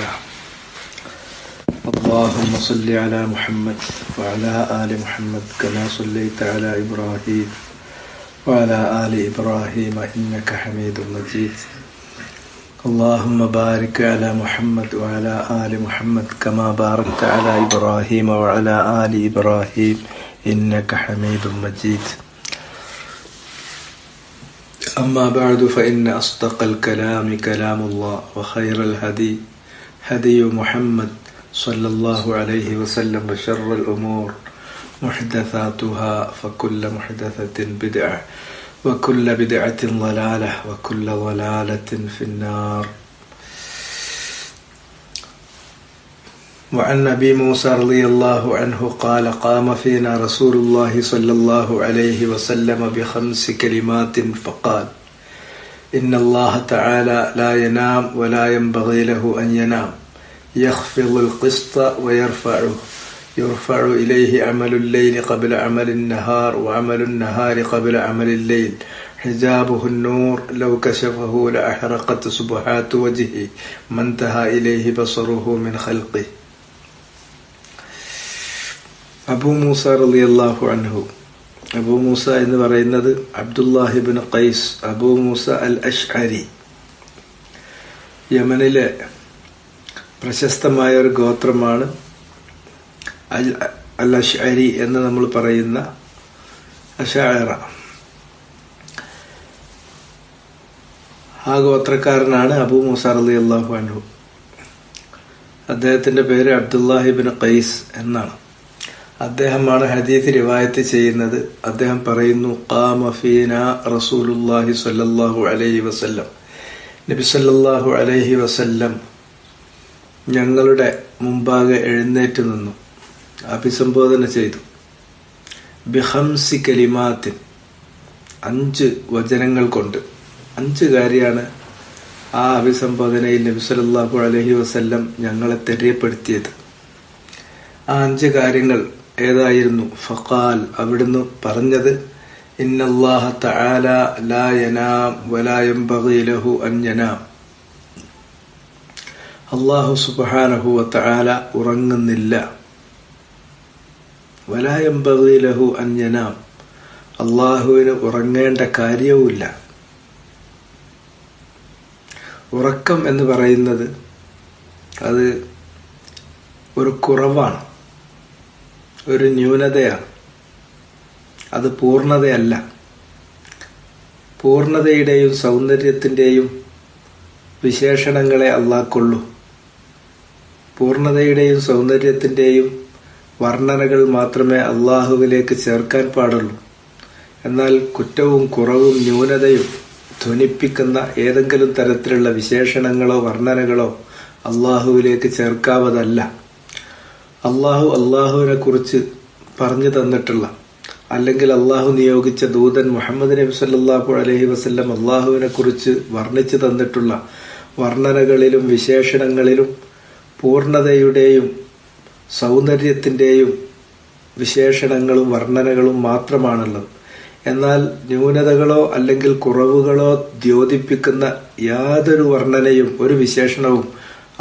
الله. اللهم صل على محمد وعلى آل محمد كما صليت على إبراهيم وعلى آل إبراهيم إنك حميد مجيد. اللهم بارك على محمد وعلى آل محمد كما باركت على إبراهيم وعلى آل إبراهيم إنك حميد مجيد. أما بعد فإن أصدق الكلام كلام الله وخير الهدي هدي محمد صلى الله عليه وسلم وشر الأمور محدثاتها فكل محدثة بدعة وكل بدعة ضلالة وكل ضلالة في النار. وعن أبي موسى رضي الله عنه قال قام فينا رسول الله صلى الله عليه وسلم بخمس كلمات فقال إن الله تعالى لا ينام ولا ينبغي له أن ينام يخفض القسط ويرفعه يرفع إليه عمل الليل قبل عمل النهار وعمل النهار قبل عمل الليل حجابه النور لو كشفه لأحرقت سبحات وجهه ما انتهى إليه بصره من خلقه. അബൂ മൂസ റളിയല്ലാഹു അൻഹു, അബൂ മൂസ എന്ന് പറയുന്നത് അബ്ദുല്ലാഹി ഇബ്നു ഖൈസ് അബൂ മൂസ അൽ അശ്അരി, യമനിലെ പ്രശസ്തമായ ഒരു ഗോത്രമാണ് അൽ അശ്അരി എന്ന് നമ്മൾ പറയുന്ന അശാഇറ. ആ ഗോത്രക്കാരനാണ് അബൂ മൂസ റളിയല്ലാഹു അൻഹു. അദ്ദേഹത്തിന്റെ പേര് അബ്ദുല്ലാഹി ഇബ്നു ഖൈസ് എന്നാണ്. അദ്ദേഹമാണ് ഹദീസ് റിവായത്ത് ചെയ്യുന്നത്. അദ്ദേഹം പറയുന്നു ഖാമ ഫീന റസൂലുള്ളാഹി സ്വല്ലല്ലാഹു അലൈഹി വസല്ലം, നബി സല്ലല്ലാഹു അലൈഹി വസല്ലം ഞങ്ങളുടെ മുമ്പാകെ എഴുന്നേറ്റ് നിന്നു, അഭിസംബോധന ചെയ്തു. ബിഖംസി കലിമാത്തിൻ, 5 വചനങ്ങൾ കൊണ്ട്. 5 കാര്യമാണ് ആ അഭിസംബോധനയിൽ നബി സല്ലല്ലാഹു അലൈഹി വസല്ലം ഞങ്ങളെ തെര്യപ്പെടുത്തിയത്. ആ 5 കാര്യങ്ങൾ ഏതായിരുന്നു? ഫഖാൽ, അവിടുന്ന് പറഞ്ഞത് ഇന്നല്ലാഹ തആല ലാ യനാം വലാ യൻബഗി ലഹു അൻ യനാം. അല്ലാഹു സുബ്ഹാനഹു വ തആല ഉറങ്ങുന്നില്ല. വലാ യൻബഗി ലഹു അൻ യനാം, അല്ലാഹുവിന് ഉറങ്ങേണ്ട കാര്യവുമില്ല. ഉറക്കം എന്ന് പറയുന്നത് അത് ഒരു കുറവാണ്, ഒരു ന്യൂനതയാണ്, അത് പൂർണ്ണതയല്ല. പൂർണ്ണതയുടെയും സൗന്ദര്യത്തിൻ്റെയും വിശേഷണങ്ങളെ അല്ലാഹ്ക്കുള്ളൂ. പൂർണ്ണതയുടെയും സൗന്ദര്യത്തിൻ്റെയും വർണ്ണനകൾ മാത്രമേ അള്ളാഹുവിലേക്ക് ചേർക്കാൻ പാടുള്ളൂ. എന്നാൽ കുറ്റവും കുറവും ന്യൂനതയും ധ്വനിപ്പിക്കുന്ന ഏതെങ്കിലും തരത്തിലുള്ള വിശേഷണങ്ങളോ വർണ്ണനകളോ അള്ളാഹുവിലേക്ക് ചേർക്കാവതല്ല. അള്ളാഹുവിനെ കുറിച്ച് പറഞ്ഞു തന്നിട്ടുള്ള, അല്ലെങ്കിൽ അള്ളാഹു നിയോഗിച്ച ദൂതൻ മുഹമ്മദ് നബി സല്ലല്ലാഹു അലൈഹി വസല്ലം അള്ളാഹുവിനെ കുറിച്ച് വർണ്ണിച്ചു തന്നിട്ടുള്ള വർണ്ണനകളിലും വിശേഷണങ്ങളിലും പൂർണ്ണതയുടെയും സൗന്ദര്യത്തിൻ്റെയും വിശേഷണങ്ങളും വർണ്ണനകളും മാത്രമാണുള്ളത്. എന്നാൽ ന്യൂനതകളോ അല്ലെങ്കിൽ കുറവുകളോ ദ്യോതിപ്പിക്കുന്ന യാതൊരു വർണ്ണനയും ഒരു വിശേഷണവും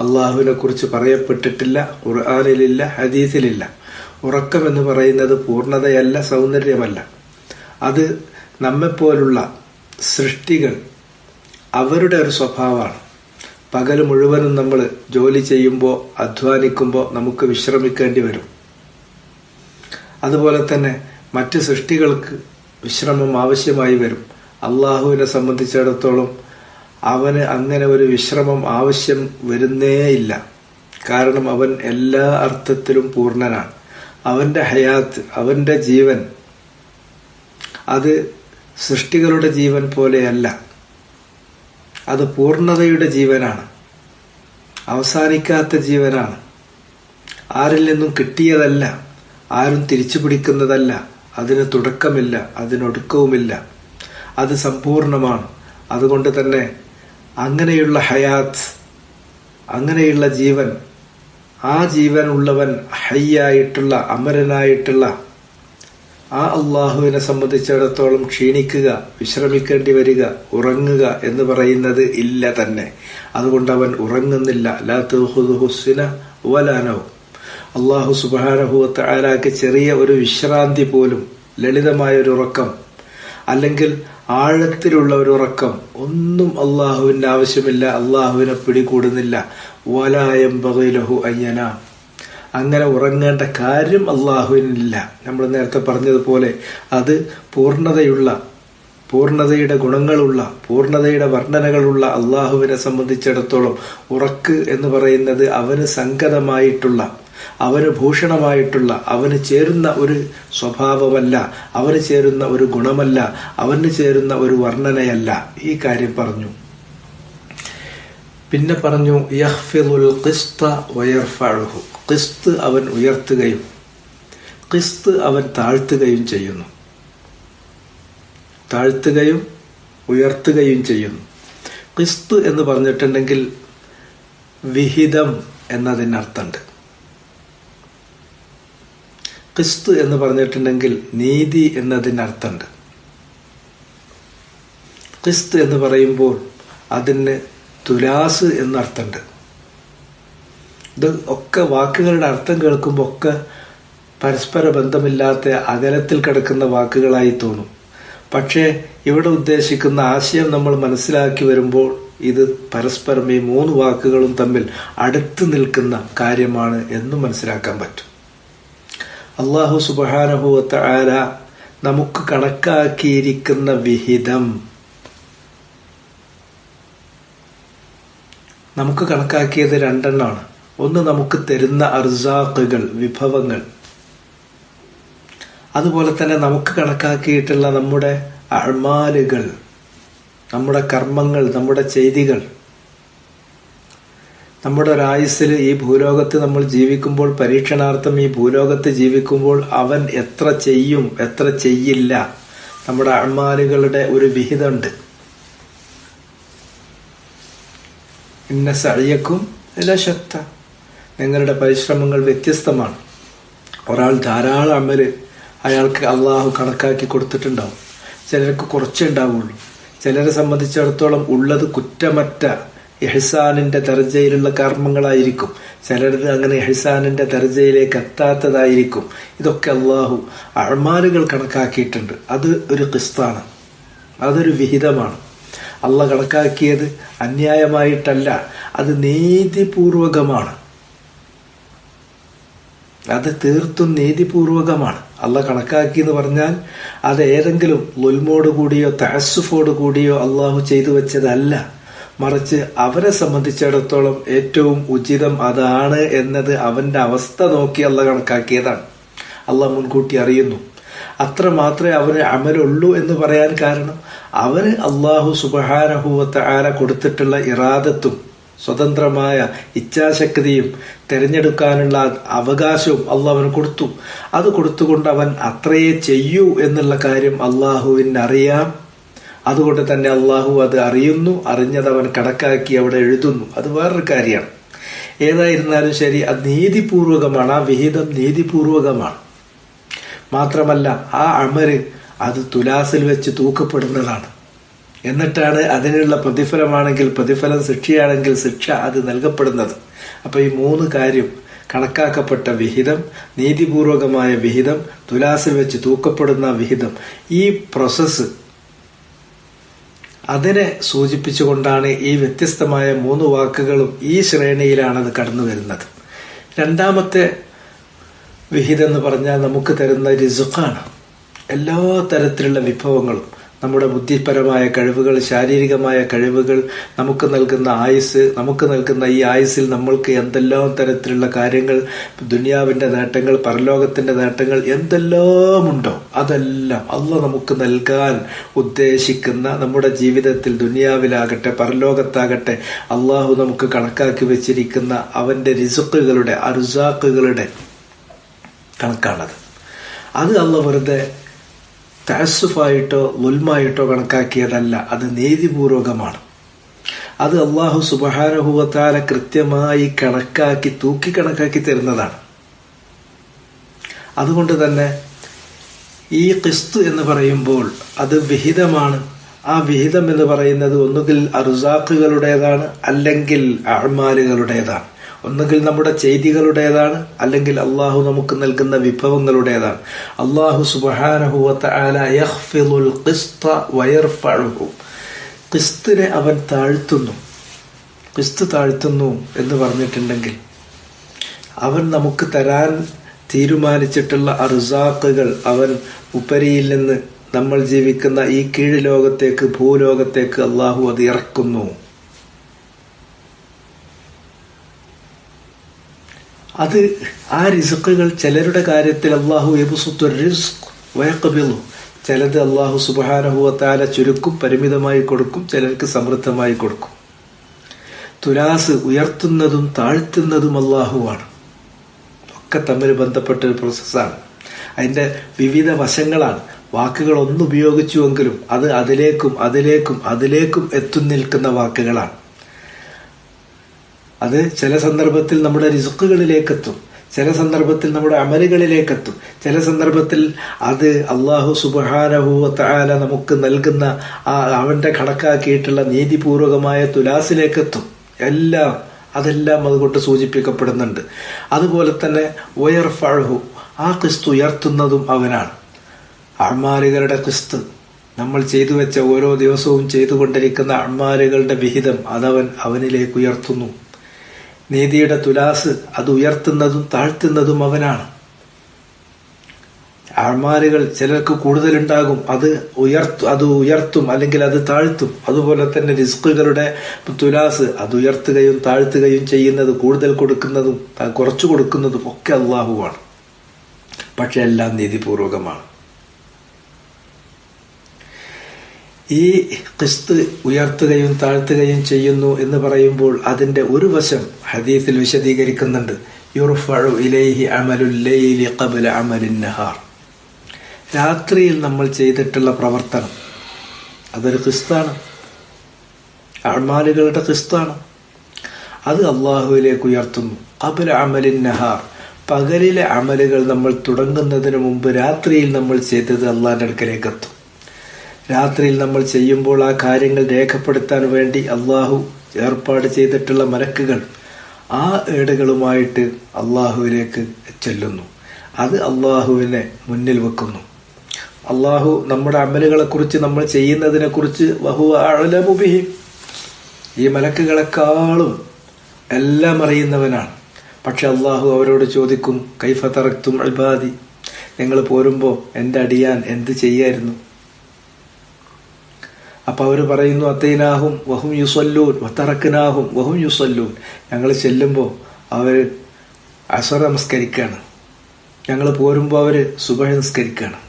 അള്ളാഹുവിനെ കുറിച്ച് പറയപ്പെട്ടിട്ടില്ല, ഖുർആനിലില്ല, ഹദീസിലില്ല. ഉറക്കം എന്ന് പറയുന്നത് പൂർണ്ണതയല്ല, സൗന്ദര്യമല്ല. അത് നമ്മെപ്പോലുള്ള സൃഷ്ടികൾ അവരുടെ ഒരു സ്വഭാവമാണ്. പകൽ മുഴുവനും നമ്മൾ ജോലി ചെയ്യുമ്പോൾ, അധ്വാനിക്കുമ്പോൾ നമുക്ക് വിശ്രമിക്കേണ്ടി വരും. അതുപോലെ തന്നെ മറ്റ് സൃഷ്ടികൾക്ക് വിശ്രമം ആവശ്യമായി വരും. അള്ളാഹുവിനെ സംബന്ധിച്ചിടത്തോളം അവന് അങ്ങനെ ഒരു വിശ്രമം ആവശ്യം വരുന്നേയില്ല. കാരണം അവൻ എല്ലാ അർത്ഥത്തിലും പൂർണ്ണനാണ്. അവന്റെ ഹയാത്ത്, അവന്റെ ജീവൻ, അത് സൃഷ്ടികളുടെ ജീവൻ പോലെയല്ല. അത് പൂർണ്ണതയുടെ ജീവനാണ്, അവസാനിക്കാത്ത ജീവനാണ്. ആരിൽ നിന്നും കിട്ടിയതല്ല, ആരും തിരിച്ചു പിടിക്കുന്നതല്ല. അതിന് തുടക്കമില്ല, അതിനൊടുക്കവുമില്ല. അത് സമ്പൂർണമാണ്. അതുകൊണ്ട് തന്നെ അങ്ങനെയുള്ള ഹയാത്ത്, അങ്ങനെയുള്ള ജീവൻ, ആ ജീവൻ ഉള്ളവൻ ഹയ്യായിട്ടുള്ള, അമരനായിട്ടുള്ള ആ അള്ളാഹുവിനെ സംബന്ധിച്ചിടത്തോളം ക്ഷീണിക്കുക, വിശ്രമിക്കേണ്ടി വരിക, ഉറങ്ങുക എന്ന് പറയുന്നത് ഇല്ല തന്നെ. അതുകൊണ്ട് അവൻ ഉറങ്ങുന്നില്ല. ലാ തഖുദുഹു സിന വലാ നൗം. അള്ളാഹു സുബ്ഹാനഹു വ തആലക്ക് ചെറിയ ഒരു വിശ്രാന്തി പോലും, ലളിതമായ ഒരു ഉറക്കം അല്ലെങ്കിൽ ആഴത്തിലുള്ള ഒരു ഉറക്കം ഒന്നും അള്ളാഹുവിന്റെ ആവശ്യമില്ല. അള്ളാഹുവിനെ പിടികൂടുന്നില്ല. വലാ യംബഗി ലഹു അൻ യനാം. അങ്ങനെ ഉറങ്ങേണ്ട കാര്യം അള്ളാഹുവിനില്ല. നമ്മൾ നേരത്തെ പറഞ്ഞതുപോലെ അത് പൂർണ്ണതയുടെ ഗുണങ്ങളുള്ള, പൂർണ്ണതയുടെ വർണ്ണനകളുള്ള അള്ളാഹുവിനെ സംബന്ധിച്ചിടത്തോളം ഉറക്ക് എന്ന് പറയുന്നത് അവന് സംഗതമായിട്ടുള്ള, അവന് ഭൂഷണമായിട്ടുള്ള, അവന് ചേരുന്ന ഒരു സ്വഭാവമല്ല, അവന് ചേരുന്ന ഒരു ഗുണമല്ല, അവന് ചേരുന്ന ഒരു വർണ്ണനയല്ല. ഈ കാര്യം പറഞ്ഞു. പിന്നെ പറഞ്ഞു യഖ്ഫിദുൽ ഖിസ്ത വയർഫഉഹു. ഖിസ്ത് അവൻ ഉയർത്തുകയും ഖിസ്ത് അവൻ താഴ്ത്തുകയും ചെയ്യുന്നു. താഴ്ത്തുകയും ഉയർത്തുകയും ചെയ്യുന്നു. ഖിസ്ത് എന്ന് പറഞ്ഞിട്ടുണ്ടെങ്കിൽ വിഹിതം എന്നതിനർത്ഥമുണ്ട്. ഖിസ്ത് എന്ന് പറഞ്ഞിട്ടുണ്ടെങ്കിൽ നീതി എന്നതിനർത്ഥമുണ്ട്. ഖിസ്ത് എന്ന് പറയുമ്പോൾ അതിന് തുലാസ് എന്നർത്ഥമുണ്ട്. ഇത് ഒക്കെ വാക്കുകളുടെ അർത്ഥം കേൾക്കുമ്പോൾ ഒക്കെ പരസ്പര ബന്ധമില്ലാത്ത അകലത്തിൽ കിടക്കുന്ന വാക്കുകളായി തോന്നും. പക്ഷേ ഇവിടെ ഉദ്ദേശിക്കുന്ന ആശയം നമ്മൾ മനസ്സിലാക്കി വരുമ്പോൾ ഇത് പരസ്പരം ഈ മൂന്ന് വാക്കുകളും തമ്മിൽ അടുത്ത് നിൽക്കുന്ന കാര്യമാണ് എന്ന് മനസ്സിലാക്കാൻ പറ്റും. അല്ലാഹു സുബ്ഹാനഹു വ തആല നമുക്ക് കണക്കാക്കിയിരിക്കുന്ന വിഹിതം, നമുക്ക് കണക്കാക്കിയത് രണ്ടെണ്ണമാണ്. ഒന്ന് നമുക്ക് തരുന്ന അർസാഖുകൾ, വിഭവങ്ങൾ. അതുപോലെ തന്നെ നമുക്ക് കണക്കാക്കിയിട്ടുള്ള നമ്മുടെ അഅ്മാലുകൾ, നമ്മുടെ കർമ്മങ്ങൾ, നമ്മുടെ ചെയ്തികൾ. നമ്മുടെ ഒരായുസ്സിൽ ഈ ഭൂലോകത്ത് നമ്മൾ ജീവിക്കുമ്പോൾ, പരീക്ഷണാർത്ഥം ഈ ഭൂലോകത്ത് ജീവിക്കുമ്പോൾ അവൻ എത്ര ചെയ്യും, എത്ര ചെയ്യില്ല, നമ്മുടെ അഅ്മാലുകളുടെ ഒരു വിഹിതമുണ്ട്. ഇന്ന സഅയക്കും ലശത്ത. നിങ്ങളുടെ പരിശ്രമങ്ങൾ വ്യത്യസ്തമാണ്. ഒരാൾ ധാരാളം അമല് അയാൾക്ക് അള്ളാഹു കണക്കാക്കി കൊടുത്തിട്ടുണ്ടാവും. ചിലർക്ക് കുറച്ചേ ഉണ്ടാവുള്ളൂ. ചിലരെ സംബന്ധിച്ചിടത്തോളം ഉള്ളത് കുറ്റമറ്റ ഇഹ്സാനിന്റെ ദർജയിലുള്ള കർമ്മങ്ങളായിരിക്കും. ചിലരത് അങ്ങനെ ഇഹ്സാനിന്റെ ദർജയിലേക്ക് എത്താത്തതായിരിക്കും. ഇതൊക്കെ അള്ളാഹു അഅ്മാലുകൾ കണക്കാക്കിയിട്ടുണ്ട്. അത് ഒരു ഖിസ്താണ്, അതൊരു വിഹിതമാണ്. അള്ളാഹ് കണക്കാക്കിയത് അന്യായമായിട്ടല്ല, അത് നീതിപൂർവകമാണ്. അത് തീർത്തും നീതിപൂർവകമാണ്. അള്ളാഹ് കണക്കാക്കി എന്ന് പറഞ്ഞാൽ അത് ഏതെങ്കിലും ളുൽമോട് കൂടിയോ തഅസ്സുഫോട് കൂടിയോ അള്ളാഹു ചെയ്തു വെച്ചതല്ല. മറിച്ച് അവരെ സംബന്ധിച്ചിടത്തോളം ഏറ്റവും ഉചിതം അതാണ് എന്നത് അവന്റെ അവസ്ഥ നോക്കി അള്ളാഹ് കണക്കാക്കിയതാണ്. അള്ളാഹ് മുൻകൂട്ടി അറിയുന്നു. അത്ര മാത്രമേ അവന് അമലുള്ളൂ എന്ന് പറയാൻ കാരണം അവന് അള്ളാഹു സുബ്ഹാനഹു വ തആല കൊടുത്തിട്ടുള്ള ഇറാദത്തും സ്വതന്ത്രമായ ഇച്ഛാശക്തിയും തിരഞ്ഞെടുക്കാനുള്ള അവകാശവും അള്ളാഹുവിന് കൊടുത്തു. അത് കൊടുത്തുകൊണ്ട് അവൻ അത്രയേ ചെയ്യൂ എന്നുള്ള കാര്യം അള്ളാഹുവിന് അറിയാം. അതുകൊണ്ട് തന്നെ അള്ളാഹു അത് അറിയുന്നു. അറിഞ്ഞത് അവൻ കണക്കാക്കി അവിടെ എഴുതുന്നു. അത് വേറൊരു കാര്യമാണ്. ഏതായിരുന്നാലും ശരി, അത് നീതിപൂർവകമാണ്. ആ വിഹിതം നീതിപൂർവകമാണ്. മാത്രമല്ല ആ അമല് അത് തുലാസിൽ വെച്ച് തൂക്കപ്പെടുന്നതാണ്. എന്നിട്ടാണ് അതിനുള്ള പ്രതിഫലമാണെങ്കിൽ പ്രതിഫലം, ശിക്ഷയാണെങ്കിൽ ശിക്ഷ അത് നൽകപ്പെടുന്നത്. അപ്പൊ ഈ മൂന്ന് കാര്യം, കണക്കാക്കപ്പെട്ട വിഹിതം, നീതിപൂർവകമായ വിഹിതം, തുലാസിൽ വെച്ച് തൂക്കപ്പെടുന്ന വിഹിതം, ഈ പ്രോസസ്സ് അതിനെ സൂചിപ്പിച്ചുകൊണ്ടാണ് ഈ വ്യത്യസ്തമായ മൂന്ന് വാക്കുകളും ഈ ശ്രേണിയിലാണത് കടന്നു വരുന്നത്. രണ്ടാമത്തെ വിഹിതം എന്ന് പറഞ്ഞാൽ നമുക്ക് തരുന്ന റിസ്ഖാണ്. എല്ലാ തരത്തിലുള്ള വിഭവങ്ങളും, നമ്മുടെ ബുദ്ധിപരമായ കഴിവുകൾ, ശാരീരികമായ കഴിവുകൾ, നമുക്ക് നൽകുന്ന ആയുസ്, നമുക്ക് നൽകുന്ന ഈ ആയുസ്സിൽ നമ്മൾക്ക് എന്തെല്ലാം തരത്തിലുള്ള കാര്യങ്ങൾ, ദുനിയാവിന്റെ നേട്ടങ്ങൾ, പരലോകത്തിന്റെ നേട്ടങ്ങൾ എന്തെല്ലാം ഉണ്ടോ അതെല്ലാം അള്ളാഹ് നമുക്ക് നൽകാൻ ഉദ്ദേശിക്കുന്ന, നമ്മുടെ ജീവിതത്തിൽ ദുനിയാവിലാകട്ടെ പരലോകത്താകട്ടെ അള്ളാഹു നമുക്ക് കണക്കാക്കി വെച്ചിരിക്കുന്ന അവന്റെ റിസ്ഖുകളുടെ, അർസാഖുകളുടെ കണക്കാണത്. അത് അള്ളാഹ് വെറുതെ തഅസ്സുഫായിട്ടോ ളുൽമായിട്ടോ കണക്കാക്കിയതല്ല, അത് നീതിപൂർവകമാണ്. അത് അല്ലാഹു സുബ്ഹാനഹു വ തആല കൃത്യമായി കണക്കാക്കി, തൂക്കി കണക്കാക്കി തരുന്നതാണ്. അതുകൊണ്ട് തന്നെ ഈ ഖിസ്ത് എന്ന് പറയുമ്പോൾ അത് വിഹിതമാണ്. ആ വിഹിതം എന്ന് പറയുന്നത് ഒന്നുകിൽ അർസാഖുകളുടേതാണ്, അല്ലെങ്കിൽ അഅ്മാലുകളുടേതാണ്. ഒന്നുകിൽ നമ്മുടെ ചെയ്തികളുടേതാണ്, അല്ലെങ്കിൽ അള്ളാഹു നമുക്ക് നൽകുന്ന വിഭവങ്ങളുടേതാണ്. അള്ളാഹു സുബ്ഹാനഹു വ തആല യഖ്ഫിദുൽ ഖിസ്ത വയർഫഉഹു. ഖിസ്തിനെ അവൻ താഴ്ത്തുന്നു. ഖിസ്ത് താഴ്ത്തുന്നു എന്ന് പറഞ്ഞിട്ടുണ്ടെങ്കിൽ അവൻ നമുക്ക് തരാൻ തീരുമാനിച്ചിട്ടുള്ള അർസാഖുകൾ അവൻ ഉപരിയിൽ നിന്ന് നമ്മൾ ജീവിക്കുന്ന ഈ കീഴ് ലോകത്തേക്ക്, ഭൂലോകത്തേക്ക് അള്ളാഹു അത് ഇറക്കുന്നു. അത് ആ റിസ്ഖുകൾ ചിലരുടെ കാര്യത്തിൽ അള്ളാഹു യബ്സുത്തു റിസ്ഖ് വയഖ്ബിദു, ചിലത് അള്ളാഹു സുബ്ഹാനഹു വ തആല ചുരുക്കും, പരിമിതമായി കൊടുക്കും, ചിലർക്ക് സമൃദ്ധമായി കൊടുക്കും. തുലാസ് ഉയർത്തുന്നതും താഴ്ത്തുന്നതും അള്ളാഹുവാണ്. ഒക്കെ തമ്മിൽ ബന്ധപ്പെട്ട ഒരു പ്രോസസ്സാണ്. അതിൻ്റെ വിവിധ വശങ്ങളാണ്. വാക്കുകൾ ഒന്നുപയോഗിച്ചുവെങ്കിലും അത് അതിലേക്കും അതിലേക്കും അതിലേക്കും എത്തുനിൽക്കുന്ന വാക്കുകളാണ്. അത് ചില സന്ദർഭത്തിൽ നമ്മുടെ റിസ്ഖുകളിലേക്കെത്തും, ചില സന്ദർഭത്തിൽ നമ്മുടെ അമലുകളിലേക്കെത്തും, ചില സന്ദർഭത്തിൽ അത് അള്ളാഹു സുബ്ഹാനഹു വ തആല നമുക്ക് നൽകുന്ന അവന്റെ കണക്കാക്കിയിട്ടുള്ള നീതിപൂർവകമായ തുലാസിലേക്കെത്തും. അതെല്ലാം അതുകൊണ്ട് സൂചിപ്പിക്കപ്പെടുന്നുണ്ട്. അതുപോലെ തന്നെ വയർഫഉഹു, ആ ഖിസ്ത് ഉയർത്തുന്നതും അവനാണ്. അഅ്മാലുകളുടെ ഖിസ്ത്, നമ്മൾ ചെയ്തു വെച്ച ഓരോ ദിവസവും ചെയ്തുകൊണ്ടിരിക്കുന്ന അഅ്മാലുകളുടെ വിഹിതം അവനിലേക്ക് ഉയർത്തുന്നു. നീതിയുടെ തുലാസ് അത് ഉയർത്തുന്നതും താഴ്ത്തുന്നതും അവനാണ്. അഅ്മാലുകൾ ചിലർക്ക് കൂടുതലുണ്ടാകും, അത് ഉയർത്തും അല്ലെങ്കിൽ അത് താഴ്ത്തും. അതുപോലെ തന്നെ റിസ്ഖുകളുടെ തുലാസ് അത് ഉയർത്തുകയും താഴ്ത്തുകയും ചെയ്യുന്നത്, കൂടുതൽ കൊടുക്കുന്നതും കുറച്ചു കൊടുക്കുന്നതും ഒക്കെ അള്ളാഹുവാണ്. പക്ഷെ എല്ലാം നീതിപൂർവകമാണ്. ഈ ഖിസ്ത് ഉയർത്തുകയും താഴ്ത്തുകയും ചെയ്യുന്നു എന്ന് പറയുമ്പോൾ അതിന്റെ ഒരു വശം ഹദീസിൽ വിശദീകരിക്കുന്നുണ്ട്. യുർഫഉ ഇലൈഹി അമലുൽ ലൈലി ഖബ്ല അമലിൻ നഹാർ. രാത്രിയിൽ നമ്മൾ ചെയ്തിട്ടുള്ള പ്രവർത്തനം അതൊരു ഖിസ്താണ്, അഅ്മാലുകളുടെ ഖിസ്താണ്. അത് അള്ളാഹുവിലേക്ക് ഉയർത്തുന്നു. ഖബ്ല അമലിൻ നഹാർ, പകലിലെ അമലുകൾ നമ്മൾ തുടങ്ങുന്നതിന് മുമ്പ് രാത്രിയിൽ നമ്മൾ ചെയ്തത് അള്ളാഹിന്റെ അടുക്കലേക്ക് എത്തും. രാത്രിയിൽ നമ്മൾ ചെയ്യുമ്പോൾ ആ കാര്യങ്ങൾ രേഖപ്പെടുത്താൻ വേണ്ടി അള്ളാഹു ഏർപ്പാട് ചെയ്തിട്ടുള്ള മലക്കുകൾ ആ ഏടുകളുമായിട്ട് അള്ളാഹുവിലേക്ക് ചെല്ലുന്നു. അത് അള്ളാഹുവിനെ മുന്നിൽ വെക്കുന്നു. അള്ളാഹു നമ്മുടെ അമലുകളെ കുറിച്ച്, നമ്മൾ ചെയ്യുന്നതിനെ കുറിച്ച് വഹുവ അഅലമു ബിഹിം, ഈ മലക്കുകളെക്കാളും എല്ലാം അറിയുന്നവനാണ്. പക്ഷെ അള്ളാഹു അവരോട് ചോദിക്കും, കൈഫ തറക്തും ഇബാദി, നിങ്ങൾ പോരുമ്പോൾ എൻ്റെ അടിയാൻ എന്ത് ചെയ്യായിരുന്നു? അപ്പൊ അവർ പറയുന്നു, അത്തൈനാഹും വഹും യുസല്ലൂൻ വതറക്നാഹും വഹും യുസല്ലൂൻ. ഞങ്ങൾ ചെല്ലുമ്പോൾ അവർ അസ്ർ നമസ്കരിക്കുകയാണ്, ഞങ്ങൾ പോരുമ്പോൾ അവർ സുബഹ് നമസ്കരിക്കുകയാണ്.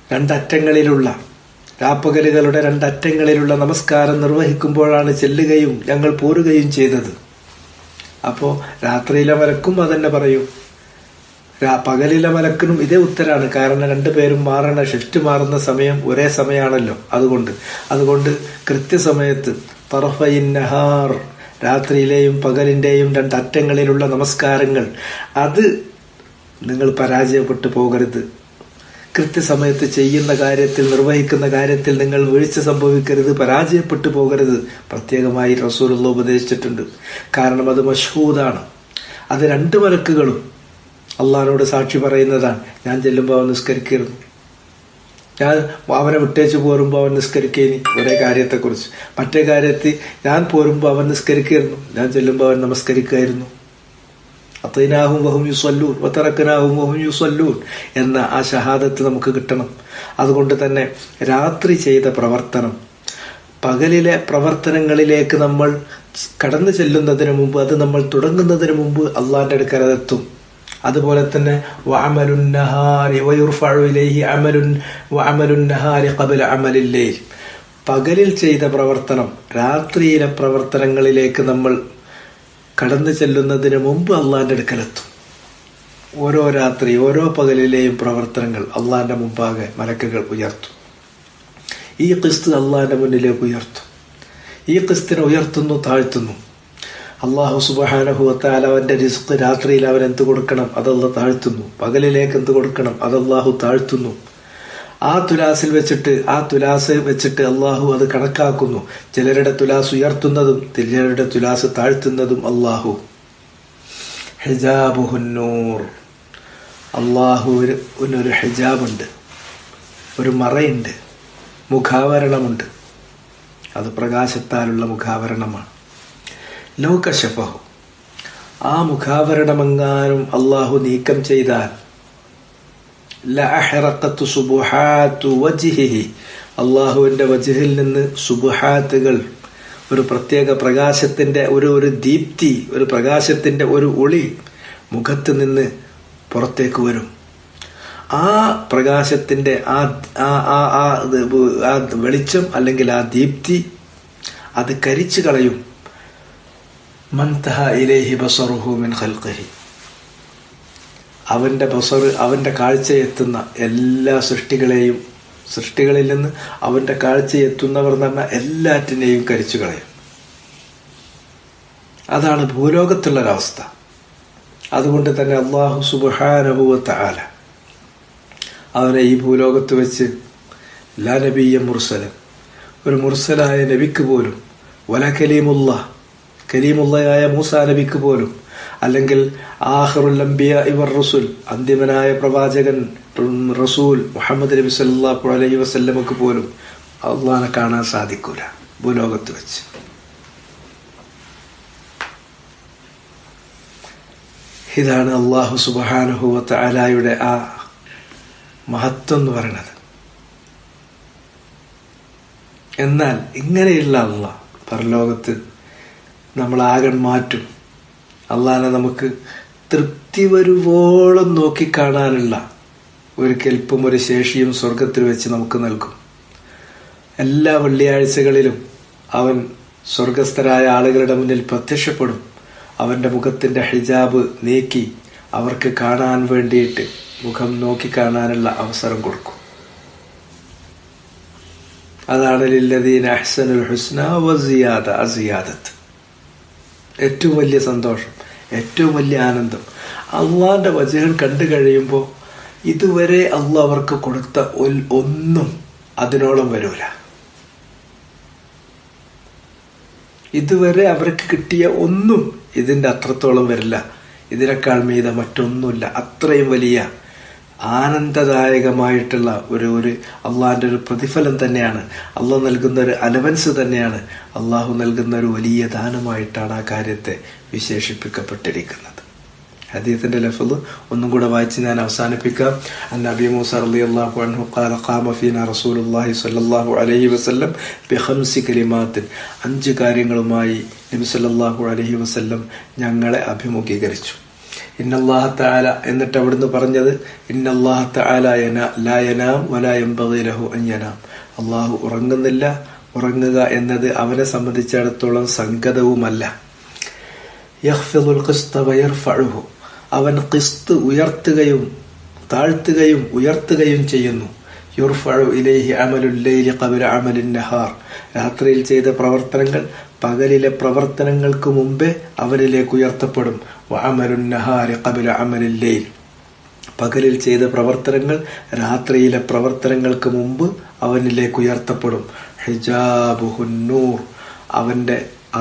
രണ്ടറ്റങ്ങളിലുള്ള രാപ്പകലുകളുടെ രണ്ടറ്റങ്ങളിലുള്ള നമസ്കാരം നിർവഹിക്കുമ്പോഴാണ് ചെല്ലുകയും ഞങ്ങൾ പോരുകയും ചെയ്തത്. അപ്പോൾ രാത്രിയിലെ മലക്കും അതന്നെ പറയും, പകലിലെ മലക്കിനും ഇതേ ഉത്തരാണ്. കാരണം രണ്ടുപേരും മാറണ ഷിഫ്റ്റ് മാറുന്ന സമയം ഒരേ സമയമാണല്ലോ. അതുകൊണ്ട് കൃത്യസമയത്ത് തറഫയിൻ നഹാർ, രാത്രിയിലെയും പകലിന്റെയും രണ്ടറ്റങ്ങളിലുള്ള നമസ്കാരങ്ങൾ അത് നിങ്ങൾ പരാജയപ്പെട്ടു പോകരുത്. കൃത്യസമയത്ത് ചെയ്യുന്ന കാര്യത്തിൽ, നിർവഹിക്കുന്ന കാര്യത്തിൽ നിങ്ങൾ വീഴ്ച സംഭവിക്കരുത്, പരാജയപ്പെട്ടു പോകരുത്. പ്രത്യേകമായി റസൂലുള്ളാഹി ഉപദേശിച്ചിട്ടുണ്ട്. കാരണം അത് മശ്ഹൂദാണ്. അത് രണ്ട് മലക്കുകളും അള്ളാഹിനോട് സാക്ഷി പറയുന്നതാണ്. ഞാൻ ചെല്ലുമ്പോൾ അവൻ നിസ്കരിക്കരുന്നു, ഞാൻ അവനെ വിട്ടേച്ച് പോരുമ്പോൾ അവൻ നിസ്കരിക്കേനി ഒരേ കാര്യത്തെക്കുറിച്ച്. മറ്റേ കാര്യത്തിൽ ഞാൻ പോരുമ്പോൾ അവൻ നിസ്കരിക്കരുന്നു, ഞാൻ ചെല്ലുമ്പോൾ അവൻ നമസ്കരിക്കായിരുന്നു. അത്തൈനാഹും വഹും യുസല്ലൂൻ വതറക്നാഹും വഹും യുസല്ലൂൻ എന്ന ആ ഷഹാദത്ത് നമുക്ക് കിട്ടണം. അതുകൊണ്ട് തന്നെ രാത്രി ചെയ്ത പ്രവർത്തനം പകലിലെ പ്രവർത്തനങ്ങളിലേക്ക് നമ്മൾ കടന്നു ചെല്ലുന്നതിന് മുമ്പ്, അത് നമ്മൾ തുടങ്ങുന്നതിന് മുമ്പ് അള്ളാഹിന്റെ അടുക്കൽ അതെത്തും. അതുപോലെ തന്നെ വഅമലുൻ നഹാരി വയുർഫഉ ഇലൈഹി വഅമലുൻ നഹാരി ഖബ്ല അമലിൽ ലൈൽ, പകലിൽ ചെയ്ത പ്രവർത്തനം രാത്രിയിലെ പ്രവർത്തനങ്ങളിലേക്ക് നമ്മൾ കടന്നു ചെല്ലുന്നതിന് മുമ്പ് അള്ളാഹിന്റെ അടുക്കലെത്തും. ഓരോ രാത്രി ഓരോ പകലിലെയും പ്രവർത്തനങ്ങൾ അള്ളാഹിന്റെ മുമ്പാകെ മലക്കുകൾ ഉയർത്തും. ഈ ഖിസ്ത് അള്ളാഹിന്റെ മുന്നിലേക്ക് ഉയർത്തും. ഈ ഖിസ്തിനെ ഉയർത്തുന്നു, താഴ്ത്തുന്നു. അള്ളാഹു സുബ്ഹാനഹു വ തആല അവന്റെ റിസ്ക് രാത്രിയിൽ അവൻ എന്ത് കൊടുക്കണം അത് അള്ളാഹു താഴ്ത്തുന്നു, പകലിലേക്ക് എന്ത് കൊടുക്കണം അത് അള്ളാഹു താഴ്ത്തുന്നു. ആ തുലാസ് വെച്ചിട്ട് അള്ളാഹു അത് കണക്കാക്കുന്നു. ചിലരുടെ തുലാസ് ഉയർത്തുന്നതും ചിലരുടെ തുലാസ് താഴ്ത്തുന്നതും അള്ളാഹു. ഹിജാബുഹുന്നൂർ, അള്ളാഹുവിനൊരു ഹിജാബുണ്ട്, ഒരു മറയുണ്ട്, മുഖാവരണമുണ്ട്. അത് പ്രകാശത്താലുള്ള മുഖാവരണമാണ്. ലൗ കശഫഹു, ആ മുഖാവരണമെങ്ങാനും അള്ളാഹു നീക്കം ചെയ്താൽ ലഅഹറഖത്തു സുബുഹാത്തു വജ്ഹിഹി, അള്ളാഹുവിന്റെ വജ്ഹിൽ നിന്ന് സുബുഹാത്തുകൾ, ഒരു പ്രത്യേക പ്രകാശത്തിന്റെ ഒരു ദീപ്തി, ഒരു പ്രകാശത്തിന്റെ ഒരു ഒളി മുഖത്ത് നിന്ന് പുറത്തേക്ക് വരും. ആ പ്രകാശത്തിന്റെ ആ വെളിച്ചം അല്ലെങ്കിൽ ആ ദീപ്തി അത് കരിച്ചു കളയും. മൻതഹ ഇലൈഹി ബസറുഹു മിൻ ഖൽഖിഹി, അവന്റെ കാഴ്ചയെത്തുന്ന എല്ലാ സൃഷ്ടികളിൽ നിന്ന് അവന്റെ കാഴ്ചയെത്തുന്നവർ എന്ന് പറഞ്ഞാൽ എല്ലാറ്റിനെയും കരിച്ചു കളയും. അതാണ് ഭൂലോകത്തുള്ളൊരവസ്ഥ. അതുകൊണ്ട് തന്നെ അല്ലാഹു സുബ്ഹാനഹു വ തആല അവനെ ഈ ഭൂലോകത്ത് വെച്ച് ലാ നബിയ്യ മുർസലൻ, ഒരു മുർസലായ നബിക്ക് പോലും, വല കലീമുള്ളയായ മൂസാ നബിക്ക് പോലും, അല്ലെങ്കിൽ ആഖിറുൽ അംബിയാഇ വർ-റുസുൽ, അന്തിമനായ പ്രവാചകൻ റസൂൽ മുഹമ്മദ് നബി സല്ലല്ലാഹു അലൈഹി വസല്ലമക്ക് പോലും അള്ളാഹനെ കാണാൻ സാധിക്കൂല ഭൂലോകത്ത് വെച്ച്. ഇതാണ് അല്ലാഹു സുബ്ഹാനഹു വ തആലയുടെ ആ മഹത്വം എന്ന് പറയുന്നത്. എന്നാൽ ഇങ്ങനെയുള്ള അള്ളാഹ് പരലോകത്ത് നമ്മളാകെ മാറ്റും. അള്ളാഹനെ നമുക്ക് തൃപ്തി വരുവോളം നോക്കിക്കാണാനുള്ള ഒരു കെൽപ്പും ഒരു ശേഷിയും സ്വർഗത്തിൽ വെച്ച് നമുക്ക് നൽകും. എല്ലാ വെള്ളിയാഴ്ചകളിലും അവൻ സ്വർഗസ്ഥരായ ആളുകളുടെ മുന്നിൽ പ്രത്യക്ഷപ്പെടും. അവന്റെ മുഖത്തിന്റെ ഹിജാബ് നീക്കി അവർക്ക് കാണാൻ വേണ്ടിയിട്ട് മുഖം നോക്കി കാണാനുള്ള അവസരം കൊടുക്കും. അതാണ് ലില്ലദീന അഹ്സനുൽ ഹുസ്ന വസിയാദ, അസിയാദത്ത്. ഏറ്റവും വലിയ സന്തോഷം, ഏറ്റവും വലിയ ആനന്ദം അള്ളാന്റെ വചനം കണ്ടു കഴിയുമ്പോൾ ഇതുവരെ അള്ളാഹ് അവർക്ക് കൊടുത്ത ഒന്നും അതിനോളം വരൂല. ഇതുവരെ അവർക്ക് കിട്ടിയ ഒന്നും ഇതിന്റെ അത്രത്തോളം വരില്ല. ഇതിനേക്കാൾ മീതെ മറ്റൊന്നുമില്ല. അത്രയും വലിയ ആനന്ദദായകമായിട്ടുള്ള ഒരു അള്ളാഹിന്റെ ഒരു പ്രതിഫലം തന്നെയാണ്, അള്ളാഹ് നൽകുന്ന ഒരു അലവൻസ് തന്നെയാണ്, അള്ളാഹു നൽകുന്ന ഒരു വലിയ ദാനമായിട്ടാണ് ആ കാര്യത്തെ വിശേഷിപ്പിക്കപ്പെട്ടിരിക്കുന്നത്. ഹദീസിന്റെ ലഫ്ള് ഒന്നും കൂടെ വായിച്ച് ഞാൻ അവസാനിപ്പിക്കാം. നബി മൂസ റളിയല്ലാഹു അൻഹു ഖാല ഖാമ ഫീനാ റസൂലുള്ളാഹി സ്വല്ലല്ലാഹു അലൈഹി വസല്ലം ബിഖംസി കലിമാത്തിൻ, 5 കാര്യങ്ങളുമായി നബി സല്ലല്ലാഹു അലൈഹി വസല്ലം ഞങ്ങളെ അഭിമുഖീകരിച്ചു. ഇന്നല്ലാഹ തആല, എന്നിട്ട് അവിടുന്ന് പറഞ്ഞത് ഇന്നല്ലാഹ തആല ലാ യനാം വലാ യൻബഗി ലഹു അൻ യനാം, അല്ലാഹു ഉറങ്ങുന്നില്ല, ഉറങ്ങുക എന്നത് അവനെ സംബന്ധിച്ചിടത്തോളം സംഗതവുമല്ല. യഖ്ഫിദുൽ ഖിസ്ത വയർഫഉഹു, അവൻ ഖിസ്ത് ഉയർത്തുകയും താഴ്ത്തുകയും ഉയർത്തുകയും ചെയ്യുന്നു. യുർഫഉ ഇലൈഹി അമലുൽ ലൈലി ഖബ്ല അമലിൻ നഹാർ, രാത്രിയിൽ ചെയ്ത പ്രവർത്തനങ്ങൾ പകലിലെ പ്രവർത്തനങ്ങൾക്ക് മുമ്പേ അവനിലേക്ക് ഉയർത്തപ്പെടും. വഅമലുൻ നഹാരി ഖബ്ല അമലിൽ ലൈൽ, പകലിൽ ചെയ്ത പ്രവർത്തനങ്ങൾ രാത്രിയിലെ പ്രവർത്തനങ്ങൾക്ക് മുമ്പ് അവനിലേക്ക് ഉയർത്തപ്പെടും. ഹിജാബുഹുൻ നൂർ, അവന്റെ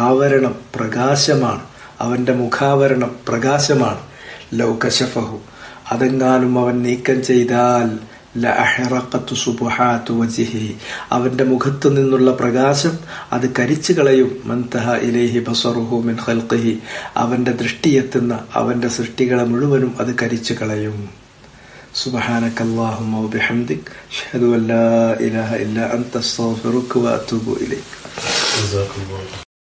ആവരണം പ്രകാശമാണ്, അവന്റെ മുഖാവരണം പ്രകാശമാണ്. ലൗ കശഫഹു, അതെങ്ങാനും അവൻ നീക്കം ചെയ്താൽ ലഅഹറഖത്തു സുബ്ഹാത്തു വജ്ഹിഹി, അവന്റെ മുഖത്തു നിന്നുള്ള പ്രകാശം അത് കരിച്ചു കളയും. മൻതഹ ഇലൈഹി ബസറുഹു മിൻ ഖൽഖിഹി, അവന്റെ ദൃഷ്ടിയെത്തുന്ന അവന്റെ സൃഷ്ടികളെ മുഴുവനും അത് കരിച്ചു കളയും. സുബ്ഹാനകല്ലാഹുമ്മ വബിഹംദിക് അഷ്ഹദു അൻ ലാ ഇലാഹ ഇല്ലാ അൻത അസ്തഗ്ഫിറുക വഅതൂബു ഇലൈക്.